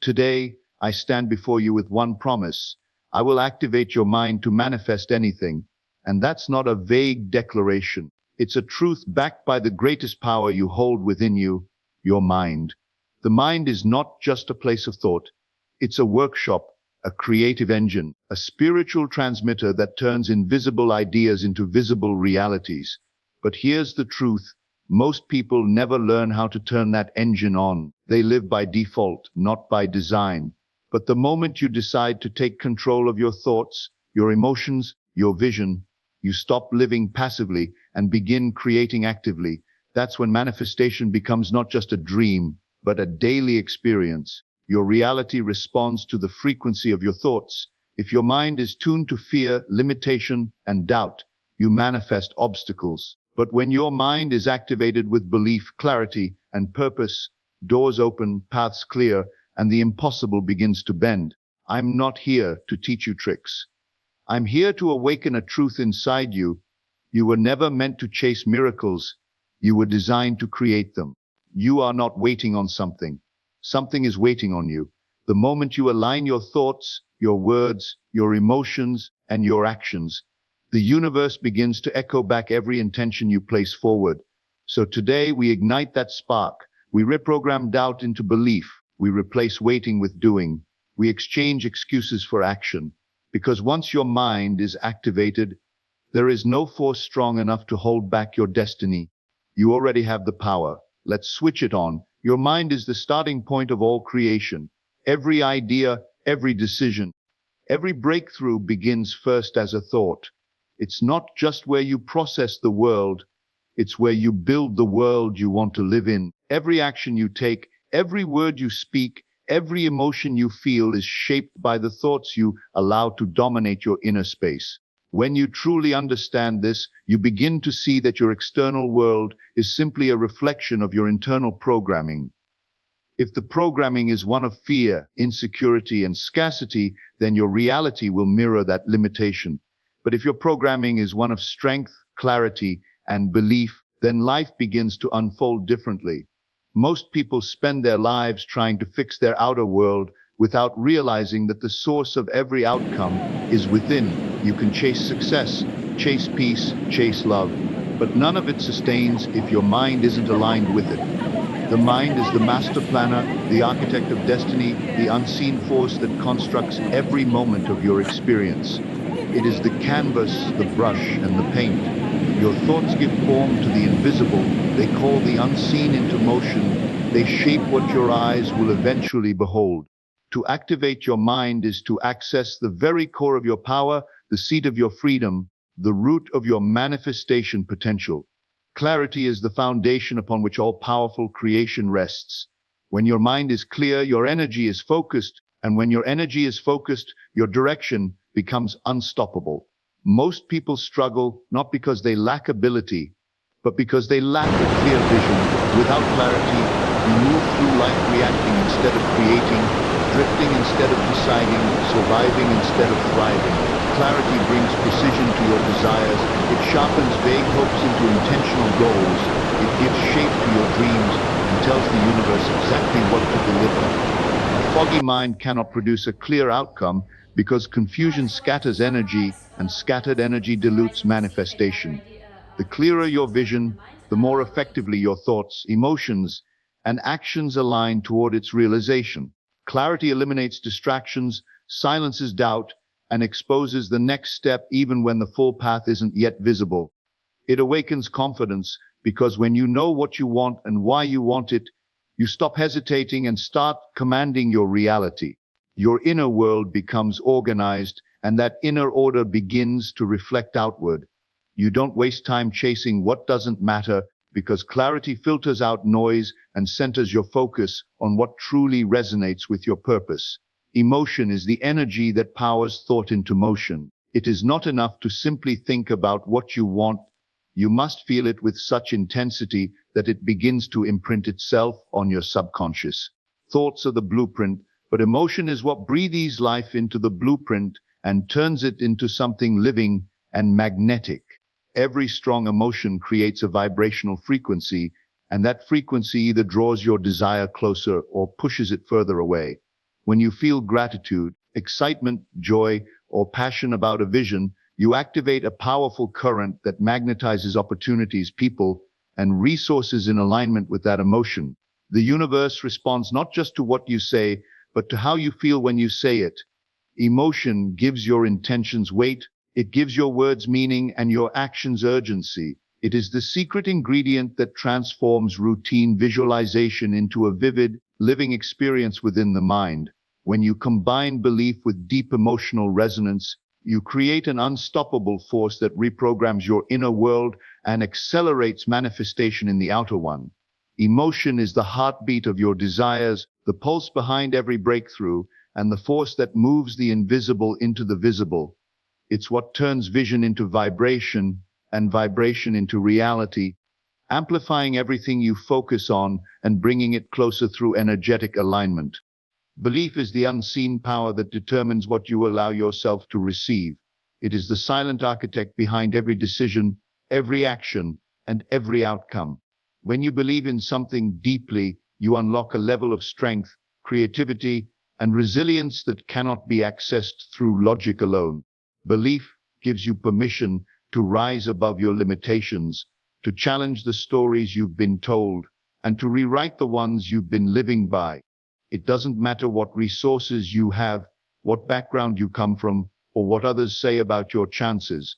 Today, I stand before you with one promise. I will activate your mind to manifest anything. And that's not a vague declaration. It's a truth backed by the greatest power you hold within you, your mind. The mind is not just a place of thought. It's a workshop, a creative engine, a spiritual transmitter that turns invisible ideas into visible realities. But here's the truth. Most people never learn how to turn that engine on. They live by default, not by design. But the moment you decide to take control of your thoughts, your emotions, your vision, you stop living passively and begin creating actively. That's when manifestation becomes not just a dream, but a daily experience. Your reality responds to the frequency of your thoughts. If your mind is tuned to fear, limitation, and doubt, you manifest obstacles. But when your mind is activated with belief, clarity, and purpose, doors open, paths clear, and the impossible begins to bend. I'm not here to teach you tricks. I'm here to awaken a truth inside you. You were never meant to chase miracles. You were designed to create them. You are not waiting on something. Something is waiting on you. The moment you align your thoughts, your words, your emotions, and your actions, the universe begins to echo back every intention you place forward. So today we ignite that spark. We reprogram doubt into belief. We replace waiting with doing. We exchange excuses for action. Because once your mind is activated, there is no force strong enough to hold back your destiny. You already have the power. Let's switch it on. Your mind is the starting point of all creation. Every idea, every decision, every breakthrough begins first as a thought. It's not just where you process the world, it's where you build the world you want to live in. Every action you take, every word you speak, every emotion you feel is shaped by the thoughts you allow to dominate your inner space. When you truly understand this, you begin to see that your external world is simply a reflection of your internal programming. If the programming is one of fear, insecurity, and scarcity, then your reality will mirror that limitation. But if your programming is one of strength, clarity, and belief, then life begins to unfold differently. Most people spend their lives trying to fix their outer world without realizing that the source of every outcome is within. You can chase success, chase peace, chase love, but none of it sustains if your mind isn't aligned with it. The mind is the master planner, the architect of destiny, the unseen force that constructs every moment of your experience. It is the canvas, the brush, and the paint. Your thoughts give form to the invisible. They call the unseen into motion. They shape what your eyes will eventually behold. To activate your mind is to access the very core of your power, the seat of your freedom, the root of your manifestation potential. Clarity is the foundation upon which all powerful creation rests. When your mind is clear, your energy is focused, and when your energy is focused, your direction becomes unstoppable. Most people struggle not because they lack ability, but because they lack a clear vision. Without clarity, you move through life reacting instead of creating, drifting instead of deciding, surviving instead of thriving. Clarity brings precision to your desires. It sharpens vague hopes into intentional goals. It gives shape to your dreams and tells the universe exactly what to deliver. A foggy mind cannot produce a clear outcome because confusion scatters energy, and scattered energy dilutes manifestation. The clearer your vision, the more effectively your thoughts, emotions, and actions align toward its realization. Clarity eliminates distractions, silences doubt, and exposes the next step even when the full path isn't yet visible. It awakens confidence because when you know what you want and why you want it, you stop hesitating and start commanding your reality. Your inner world becomes organized, and that inner order begins to reflect outward. You don't waste time chasing what doesn't matter because clarity filters out noise and centers your focus on what truly resonates with your purpose. Emotion is the energy that powers thought into motion. It is not enough to simply think about what you want. You must feel it with such intensity that it begins to imprint itself on your subconscious. Thoughts are the blueprint, but emotion is what breathes life into the blueprint and turns it into something living and magnetic. Every strong emotion creates a vibrational frequency, and that frequency either draws your desire closer or pushes it further away. When you feel gratitude, excitement, joy, or passion about a vision, you activate a powerful current that magnetizes opportunities, people, and resources in alignment with that emotion. The universe responds not just to what you say, but to how you feel when you say it. Emotion gives your intentions weight, it gives your words meaning and your actions urgency. It is the secret ingredient that transforms routine visualization into a vivid, living experience within the mind. When you combine belief with deep emotional resonance, you create an unstoppable force that reprograms your inner world and accelerates manifestation in the outer one. Emotion is the heartbeat of your desires, the pulse behind every breakthrough, and the force that moves the invisible into the visible. It's what turns vision into vibration and vibration into reality, amplifying everything you focus on and bringing it closer through energetic alignment. Belief is the unseen power that determines what you allow yourself to receive. It is the silent architect behind every decision, every action, and every outcome. When you believe in something deeply, you unlock a level of strength, creativity, and resilience that cannot be accessed through logic alone. Belief gives you permission to rise above your limitations, to challenge the stories you've been told, and to rewrite the ones you've been living by. It doesn't matter what resources you have, what background you come from, or what others say about your chances.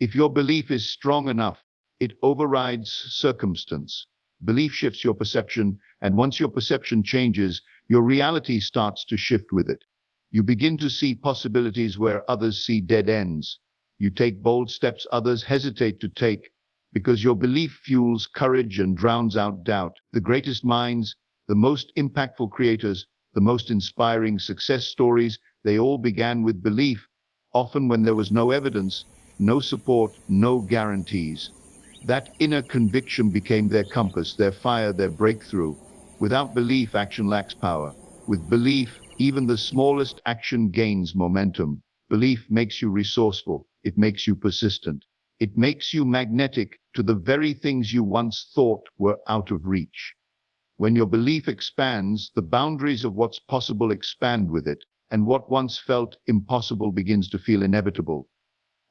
If your belief is strong enough, it overrides circumstance. Belief shifts your perception, and once your perception changes, your reality starts to shift with it. You begin to see possibilities where others see dead ends. You take bold steps others hesitate to take, because your belief fuels courage and drowns out doubt. The greatest minds, the most impactful creators, the most inspiring success stories, they all began with belief, often when there was no evidence, no support, no guarantees. That inner conviction became their compass, their fire, their breakthrough. Without belief, action lacks power. With belief, even the smallest action gains momentum. Belief makes you resourceful. It makes you persistent. It makes you magnetic to the very things you once thought were out of reach. When your belief expands, the boundaries of what's possible expand with it, and what once felt impossible begins to feel inevitable.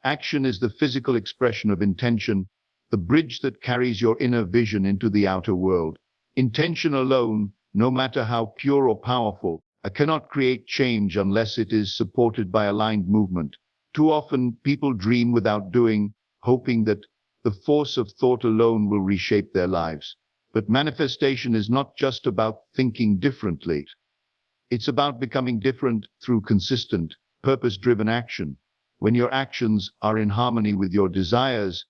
Action is the physical expression of intention, the bridge that carries your inner vision into the outer world. Intention alone, no matter how pure or powerful, cannot create change unless it is supported by aligned movement. Too often, people dream without doing, hoping that the force of thought alone will reshape their lives. But manifestation is not just about thinking differently. It's about becoming different through consistent, purpose-driven action. When your actions are in harmony with your desires,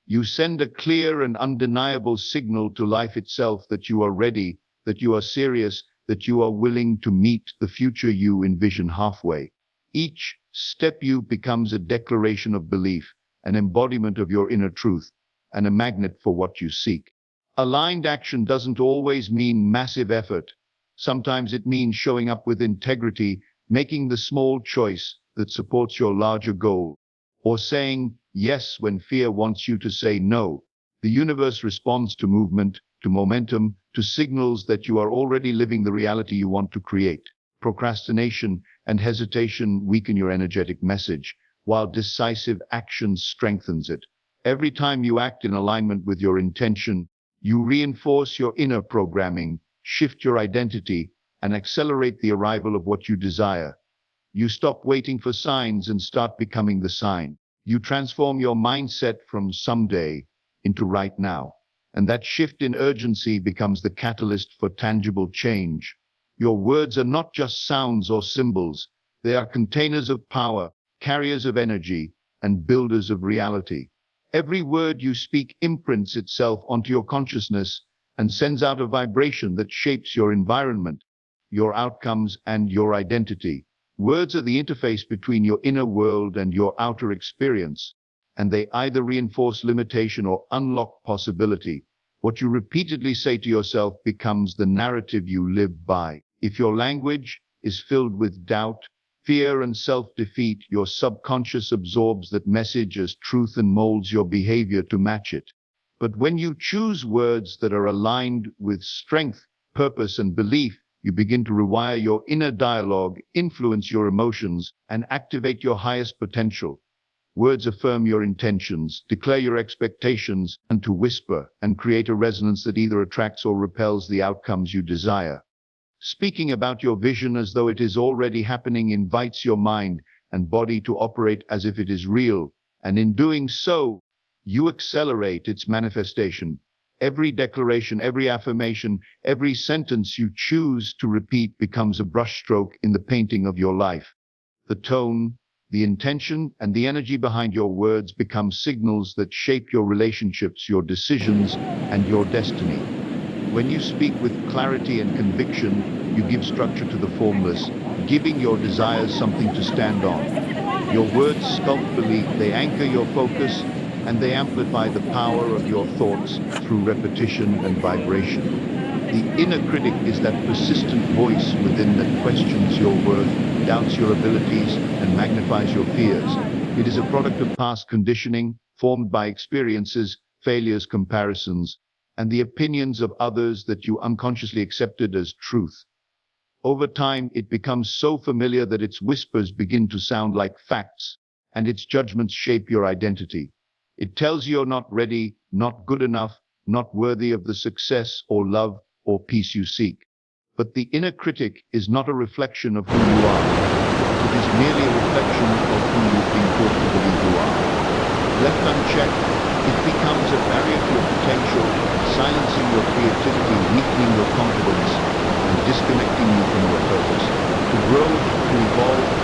you send a clear and undeniable signal to life itself that you are ready, that you are serious, that you are willing to meet the future you envision halfway. Each step you becomes a declaration of belief, an embodiment of your inner truth, and a magnet for what you seek. Aligned action doesn't always mean massive effort. Sometimes it means showing up with integrity, making the small choice that supports your larger goal, or saying yes when fear wants you to say no. The universe responds to movement, to momentum, to signals that you are already living the reality you want to create. Procrastination and hesitation weaken your energetic message, while decisive action strengthens it. Every time you act in alignment with your intention, you reinforce your inner programming, shift your identity, and accelerate the arrival of what you desire. You stop waiting for signs and start becoming the sign. You transform your mindset from someday into right now. And that shift in urgency becomes the catalyst for tangible change. Your words are not just sounds or symbols. They are containers of power, carriers of energy, and builders of reality. Every word you speak imprints itself onto your consciousness and sends out a vibration that shapes your environment, your outcomes, and your identity. Words are the interface between your inner world and your outer experience, and they either reinforce limitation or unlock possibility. What you repeatedly say to yourself becomes the narrative you live by. If your language is filled with doubt, fear, and self-defeat, your subconscious absorbs that message as truth and molds your behavior to match it. But when you choose words that are aligned with strength, purpose, and belief, you begin to rewire your inner dialogue, influence your emotions, and activate your highest potential. Words affirm your intentions, declare your expectations, and to whisper and create a resonance that either attracts or repels the outcomes you desire. Speaking about your vision as though it is already happening invites your mind and body to operate as if it is real, and in doing so, you accelerate its manifestation. Every declaration, every affirmation, every sentence you choose to repeat becomes a brushstroke in the painting of your life. The tone, the intention, and the energy behind your words become signals that shape your relationships, your decisions, and your destiny. When you speak with clarity and conviction, you give structure to the formless, giving your desires something to stand on. Your words sculpt belief, they anchor your focus, and they amplify the power of your thoughts through repetition and vibration. The inner critic is that persistent voice within that questions your worth, doubts your abilities, and magnifies your fears. It is a product of past conditioning, formed by experiences, failures, comparisons, and the opinions of others that you unconsciously accepted as truth. Over time, it becomes so familiar that its whispers begin to sound like facts, and its judgments shape your identity. It tells you you're not ready, not good enough, not worthy of the success or love or peace you seek. But the inner critic is not a reflection of who you are. It is merely a reflection of who you've been taught to believe you are. Left unchecked, it becomes a barrier to your potential, silencing your creativity, weakening your confidence, and disconnecting you from your purpose. To grow, to evolve,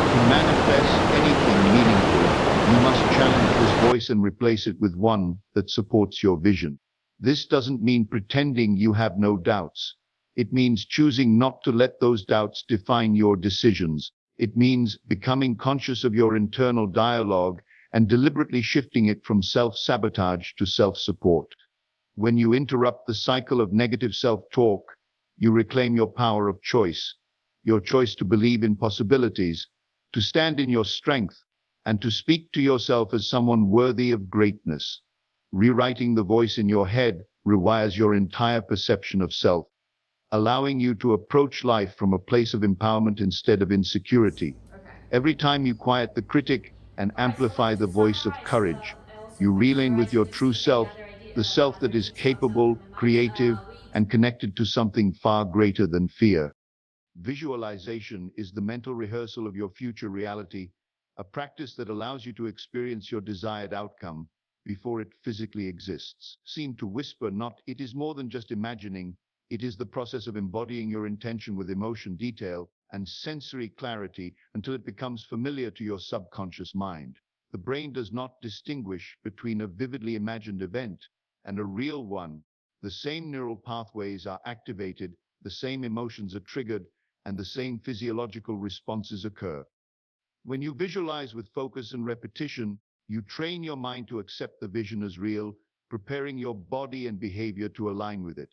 to manifest anything meaningful, you must challenge this voice and replace it with one that supports your vision. This doesn't mean pretending you have no doubts. It means choosing not to let those doubts define your decisions. It means becoming conscious of your internal dialogue and deliberately shifting it from self-sabotage to self-support. When you interrupt the cycle of negative self-talk, you reclaim your power of choice, your choice to believe in possibilities, to stand in your strength, and to speak to yourself as someone worthy of greatness. Rewriting the voice in your head rewires your entire perception of self, allowing you to approach life from a place of empowerment instead of insecurity. Every time you quiet the critic and amplify the voice of courage, you realign with your true self, the self that is capable, creative, and connected to something far greater than fear. Visualization is the mental rehearsal of your future reality, a practice that allows you to experience your desired outcome before it physically exists. Seem to whisper not, it is more than just imagining, it is the process of embodying your intention with emotion, detail, and sensory clarity until it becomes familiar to your subconscious mind. The brain does not distinguish between a vividly imagined event and a real one. The same neural pathways are activated, the same emotions are triggered, and the same physiological responses occur. When you visualize with focus and repetition, you train your mind to accept the vision as real, preparing your body and behavior to align with it.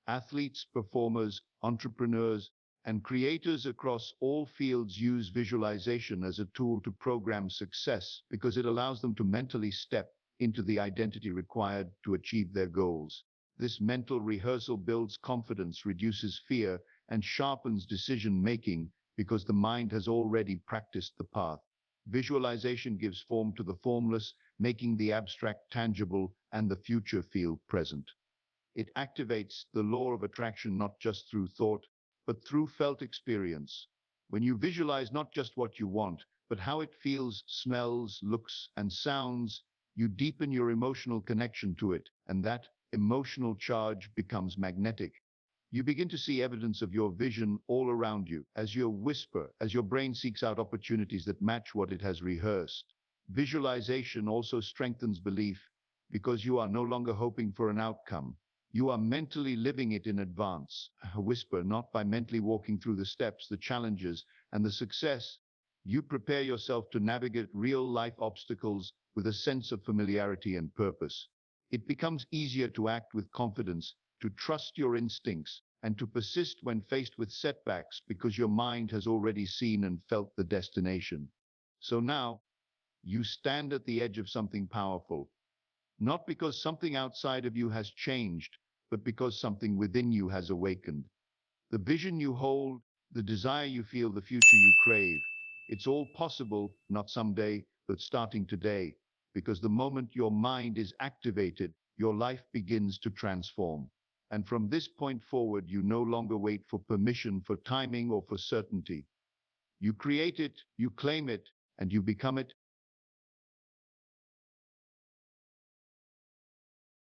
Athletes, performers, entrepreneurs, and creators across all fields use visualization as a tool to program success because it allows them to mentally step into the identity required to achieve their goals. This mental rehearsal builds confidence, reduces fear, and sharpens decision-making because the mind has already practiced the path. Visualization gives form to the formless, making the abstract tangible and the future feel present. It activates the law of attraction not just through thought, but through felt experience. When you visualize not just what you want, but how it feels, smells, looks, and sounds, you deepen your emotional connection to it, and that emotional charge becomes magnetic. You begin to see evidence of your vision all around you, as you whisper, as your brain seeks out opportunities that match what it has rehearsed. Visualization also strengthens belief because you are no longer hoping for an outcome. You are mentally living it in advance. A whisper, not by mentally walking through the steps, the challenges, and the success. You prepare yourself to navigate real-life obstacles with a sense of familiarity and purpose. It becomes easier to act with confidence, to trust your instincts, and to persist when faced with setbacks because your mind has already seen and felt the destination. So now, you stand at the edge of something powerful, not because something outside of you has changed, but because something within you has awakened. The vision you hold, the desire you feel, the future you crave. It's all possible, not someday, but starting today. Because the moment your mind is activated, your life begins to transform. And from this point forward, you no longer wait for permission, for timing, or for certainty. You create it, you claim it, and you become it.